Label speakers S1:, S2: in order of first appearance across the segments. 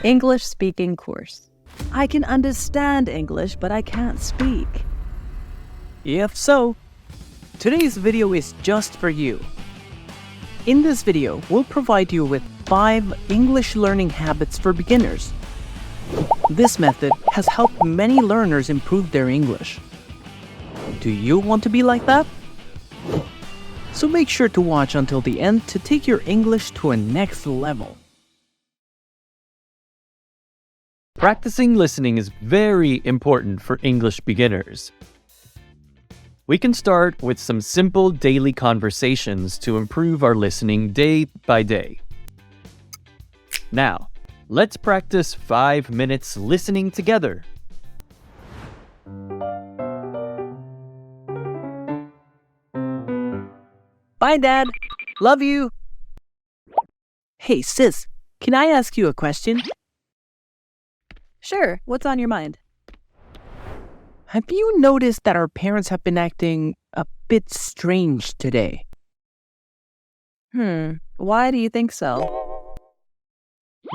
S1: English speaking course. I can understand English, but I can't speak.
S2: If so, today's video is just for you. In this video, we'll provide you with 5 English learning habits for beginners. This method has helped many learners improve their English. Do you want to be like that? So make sure to watch until the end to take your English to a next level.
S3: Practicing listening is very important for English beginners. We can start with some simple daily conversations to improve our listening day by day. Now, let's practice 5 minutes listening together.
S2: Bye, Dad. Love you. Hey, sis, can I ask you a question?
S1: Sure, what's on your mind?
S2: Have you noticed that our parents have been acting a bit strange today?
S1: Why do you think so?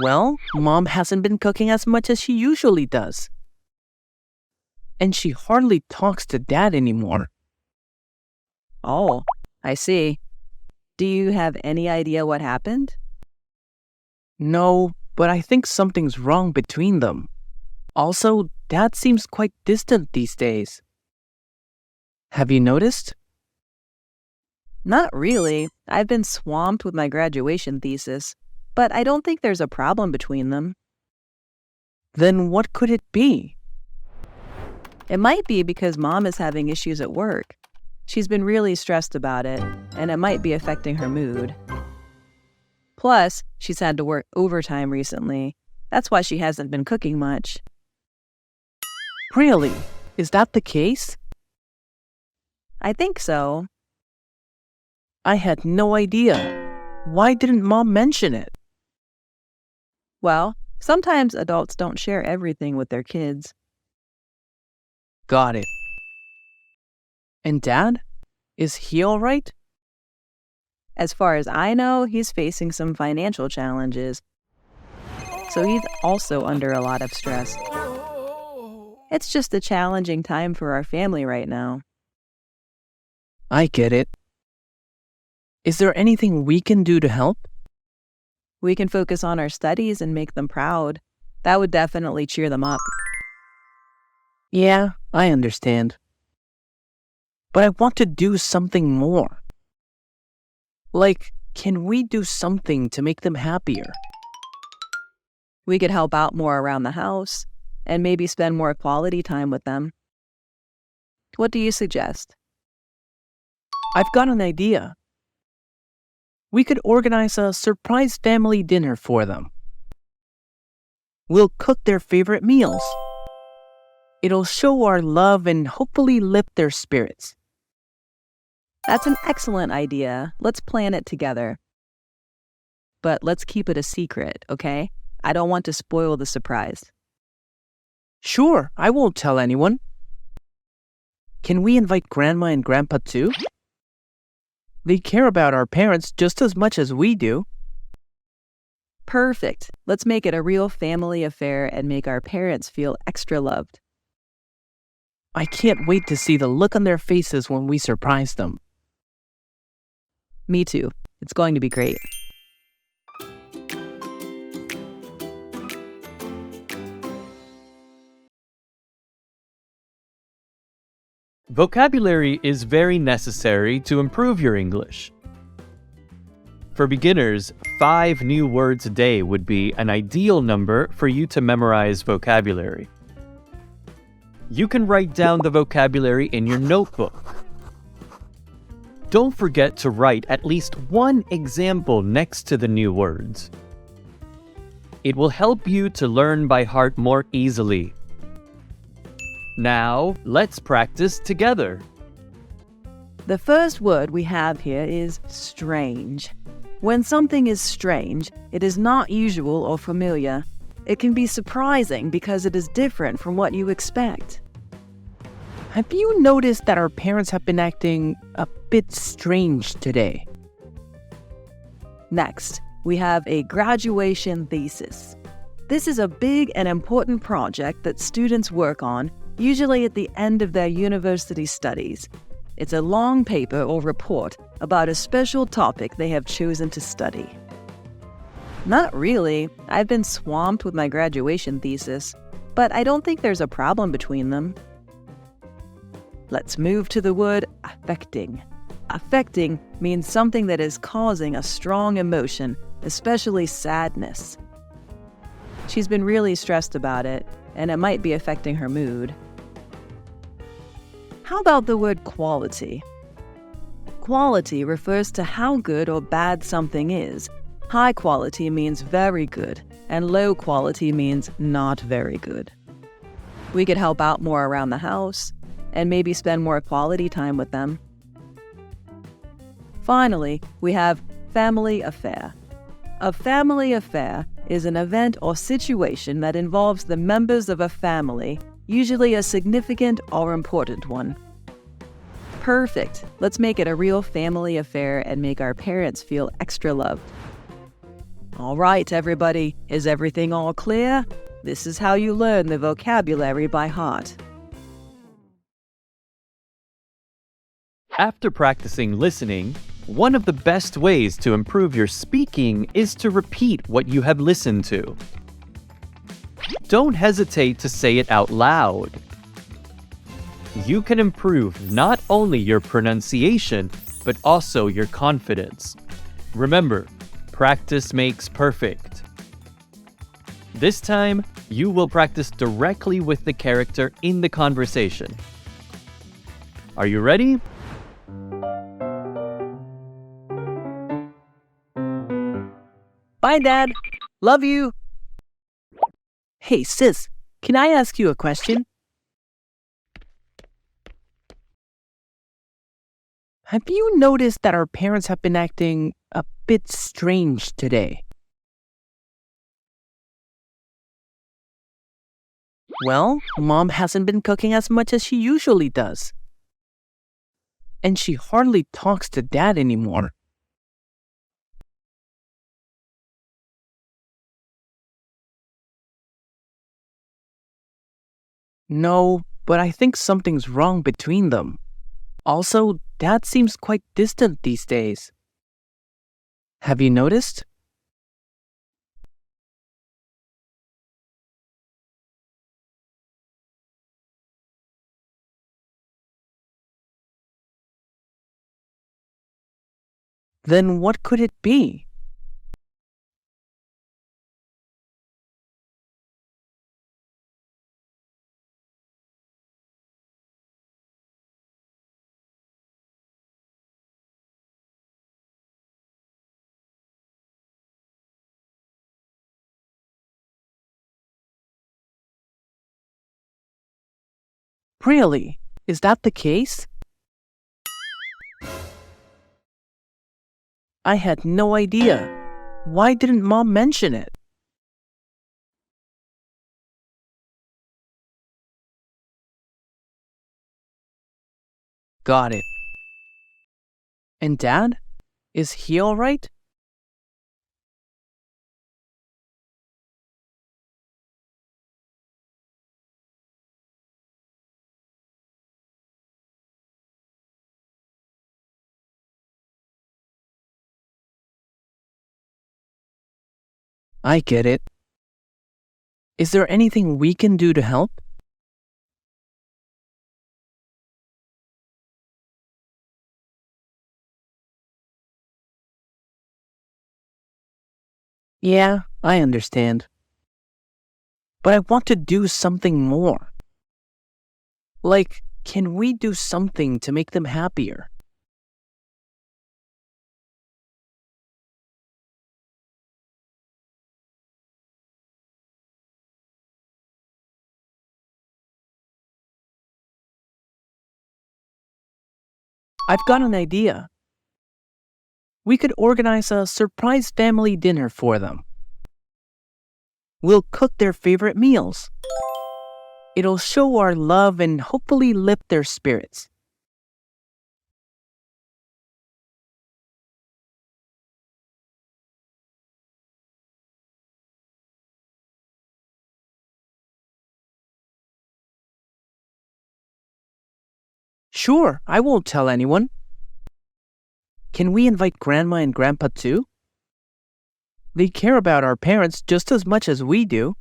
S2: Well, Mom hasn't been cooking as much as she usually does. And she hardly talks to Dad anymore.
S1: Oh, I see. Do you have any idea what happened?
S2: No, but I think something's wrong between them. Also, Dad seems quite distant these days. Have you noticed?
S1: Not really. I've been swamped with my graduation thesis, but I don't think there's a problem between them.
S2: Then what could it be?
S1: It might be because Mom is having issues at work. She's been really stressed about it, and it might be affecting her mood. Plus, she's had to work overtime recently. That's why she hasn't been cooking much.
S2: Really? Is that the case?
S1: I think so.
S2: I had no idea. Why didn't Mom mention it?
S1: Well, sometimes adults don't share everything with their kids.
S2: Got it. And Dad? Is he all right?
S1: As far as I know, he's facing some financial challenges. So he's also under a lot of stress. It's just a challenging time for our family right now.
S2: I get it. Is there anything we can do to help?
S1: We can focus on our studies and make them proud. That would definitely cheer them up.
S2: Yeah, I understand. But I want to do something more. Like, can we do something to make them happier?
S1: We could help out more around the house and maybe spend more quality time with them. What do you suggest?
S2: I've got an idea. We could organize a surprise family dinner for them. We'll cook their favorite meals. It'll show our love and hopefully lift their spirits.
S1: That's an excellent idea. Let's plan it together. But let's keep it a secret, okay? I don't want to spoil the surprise.
S2: Sure, I won't tell anyone. Can we invite Grandma and Grandpa too? They care about our parents just as much as we do.
S1: Perfect. Let's make it a real family affair and make our parents feel extra loved.
S2: I can't wait to see the look on their faces when we surprise them.
S1: Me too. It's going to be great.
S3: Vocabulary is very necessary to improve your English. For beginners, 5 new words a day would be an ideal number for you to memorize vocabulary. You can write down the vocabulary in your notebook. Don't forget to write at least one example next to the new words. It will help you to learn by heart more easily. Now, let's practice together.
S1: The first word we have here is strange. When something is strange, it is not usual or familiar. It can be surprising because it is different from what you expect.
S2: Have you noticed that our parents have been acting a bit strange today?
S1: Next, we have a graduation thesis. This is a big and important project that students work on, usually at the end of their university studies. It's a long paper or report about a special topic they have chosen to study. Not really. I've been swamped with my graduation thesis, but I don't think there's a problem between them. Let's move to the word affecting. Affecting means something that is causing a strong emotion, especially sadness. She's been really stressed about it, and it might be affecting her mood. How about the word quality? Quality refers to how good or bad something is. High quality means very good, and low quality means not very good. We could help out more around the house, and maybe spend more quality time with them. Finally, we have family affair. A family affair is an event or situation that involves the members of a family, usually a significant or important one. Perfect! Let's make it a real family affair and make our parents feel extra loved. All right, everybody, is everything all clear? This is how you learn the vocabulary by heart.
S3: After practicing listening, one of the best ways to improve your speaking is to repeat what you have listened to. Don't hesitate to say it out loud. You can improve not only your pronunciation, but also your confidence. Remember, practice makes perfect. This time, you will practice directly with the character in the conversation. Are you ready?
S2: Bye, Dad. Love you. Hey, sis, can I ask you a question? Have you noticed that our parents have been acting a bit strange today? Well, Mom hasn't been cooking as much as she usually does. And she hardly talks to Dad anymore. No, but I think something's wrong between them. Also, Dad seems quite distant these days. Have you noticed? Then what could it be? Really? Is that the case? I had no idea. Why didn't Mom mention it? Got it. And Dad? Is he all right? I get it. Is there anything we can do to help? Yeah, I understand. But I want to do something more. Like, can we do something to make them happier? I've got an idea. We could organize a surprise family dinner for them. We'll cook their favorite meals. It'll show our love and hopefully lift their spirits. Sure, I won't tell anyone. Can we invite Grandma and Grandpa too? They care about our parents just as much as we do.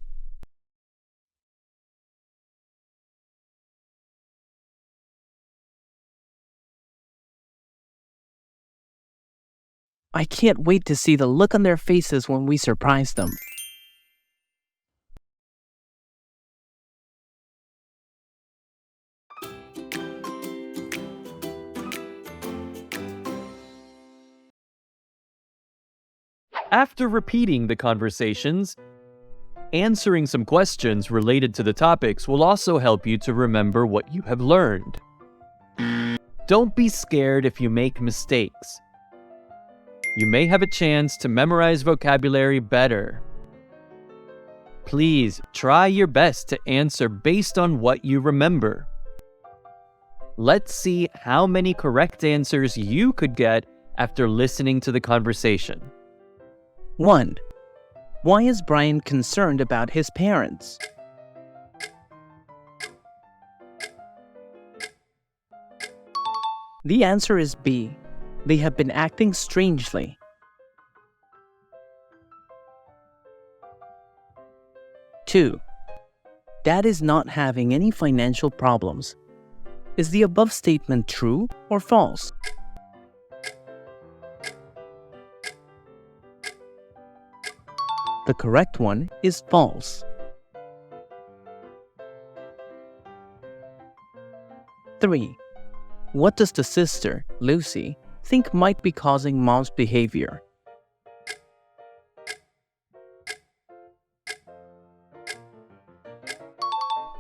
S2: I can't wait to see the look on their faces when we surprise them.
S3: After repeating the conversations, answering some questions related to the topics will also help you to remember what you have learned. Don't be scared if you make mistakes. You may have a chance to memorize vocabulary better. Please try your best to answer based on what you remember. Let's see how many correct answers you could get after listening to the conversation.
S2: 1. Why is Brian concerned about his parents? The answer is B. They have been acting strangely. 2. Dad is not having any financial problems. Is the above statement true or false? The correct one is false. 3. What does the sister, Lucy, think might be causing Mom's behavior?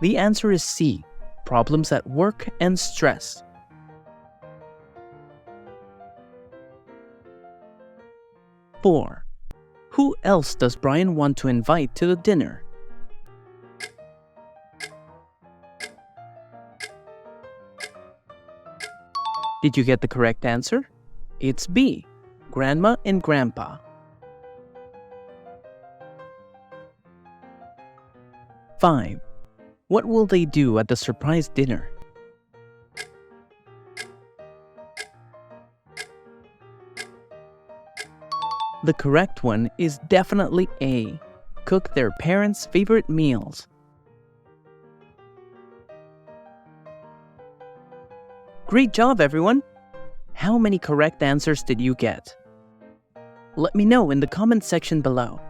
S2: The answer is C. Problems at work and stress. 4. Who else does Brian want to invite to the dinner? Did you get the correct answer? It's B. Grandma and Grandpa. 5. What will they do at the surprise dinner? The correct one is definitely A. Cook their parents' favorite meals. Great job, everyone! How many correct answers did you get? Let me know in the comment section below.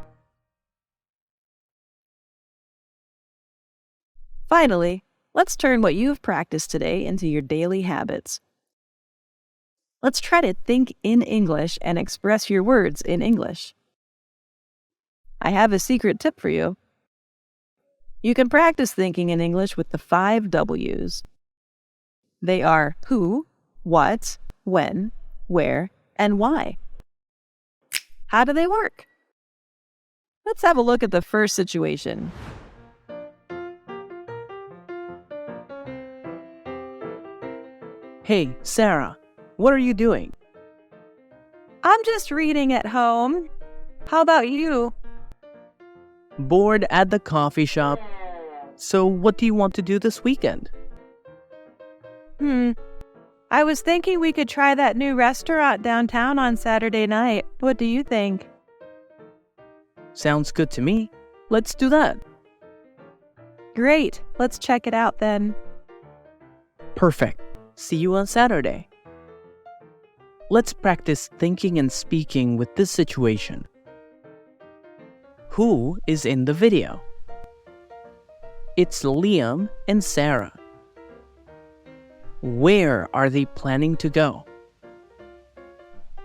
S1: Finally, let's turn what you've practiced today into your daily habits. Let's try to think in English and express your words in English. I have a secret tip for you. You can practice thinking in English with the 5 W's. They are who, what, when, where, and why. How do they work? Let's have a look at the first situation.
S2: Hey, Sarah, what are you doing?
S1: I'm just reading at home. How about you?
S2: Bored at the coffee shop. So what do you want to do this weekend?
S1: I was thinking we could try that new restaurant downtown on Saturday night. What do you think?
S2: Sounds good to me. Let's do that.
S1: Great. Let's check it out then.
S2: Perfect. See you on Saturday. Let's practice thinking and speaking with this situation. Who is in the video? It's Liam and Sarah. Where are they planning to go?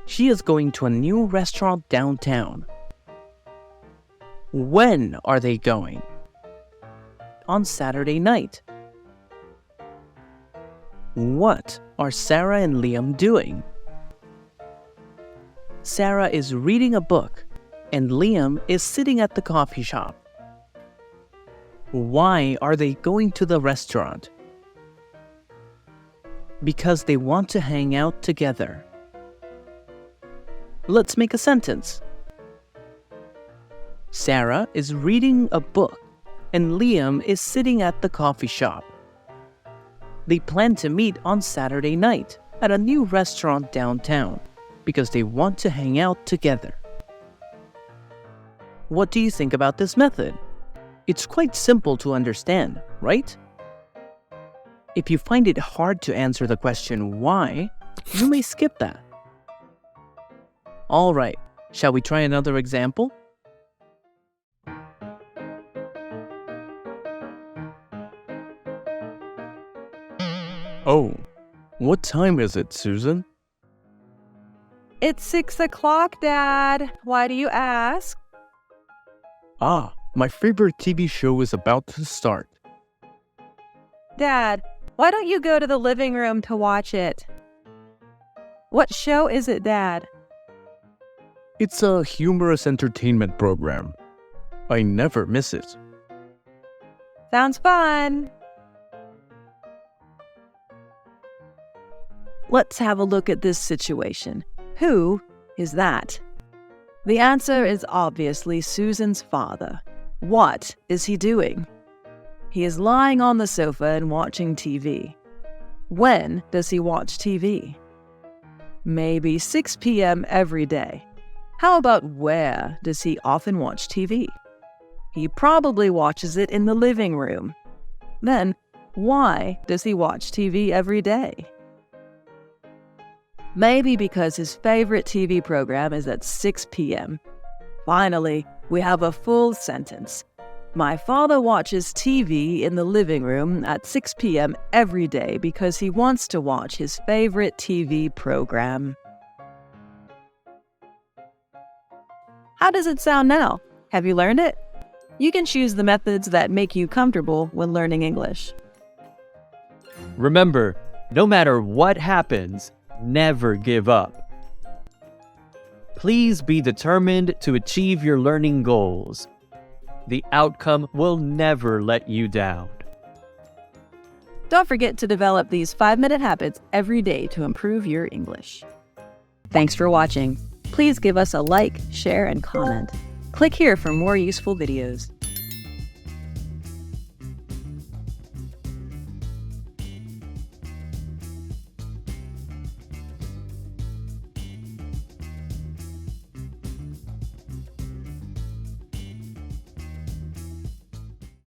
S2: She is going to a new restaurant downtown. When are they going? On Saturday night. What are Sarah and Liam doing? Sarah is reading a book, and Liam is sitting at the coffee shop. Why are they going to the restaurant? Because they want to hang out together. Let's make a sentence. Sarah is reading a book, and Liam is sitting at the coffee shop. They plan to meet on Saturday night at a new restaurant downtown because they want to hang out together. What do you think about this method? It's quite simple to understand, right? If you find it hard to answer the question why, you may skip that. All right, shall we try another example? Oh, what time is it, Susan?
S1: It's 6 o'clock, Dad. Why do you ask?
S2: Ah, my favorite TV show is about to start.
S1: Dad, why don't you go to the living room to watch it? What show is it, Dad?
S2: It's a humorous entertainment program. I never miss it.
S1: Sounds fun. Let's have a look at this situation. Who is that? The answer is obviously Susan's father. What is he doing? He is lying on the sofa and watching TV. When does he watch TV? Maybe 6 p.m. every day. How about where does he often watch TV? He probably watches it in the living room. Then, why does he watch TV every day? Maybe because his favorite TV program is at 6 p.m. Finally, we have a full sentence. My father watches TV in the living room at 6 p.m. every day because he wants to watch his favorite TV program. How does it sound now? Have you learned it? You can choose the methods that make you comfortable when learning English.
S3: Remember, no matter what happens, never give up. Please be determined to achieve your learning goals. The outcome will never let you down.
S1: Don't forget to develop these 5-minute habits every day to improve your English. Thanks for watching. Please give us a like, share, and comment. Click here for more useful videos.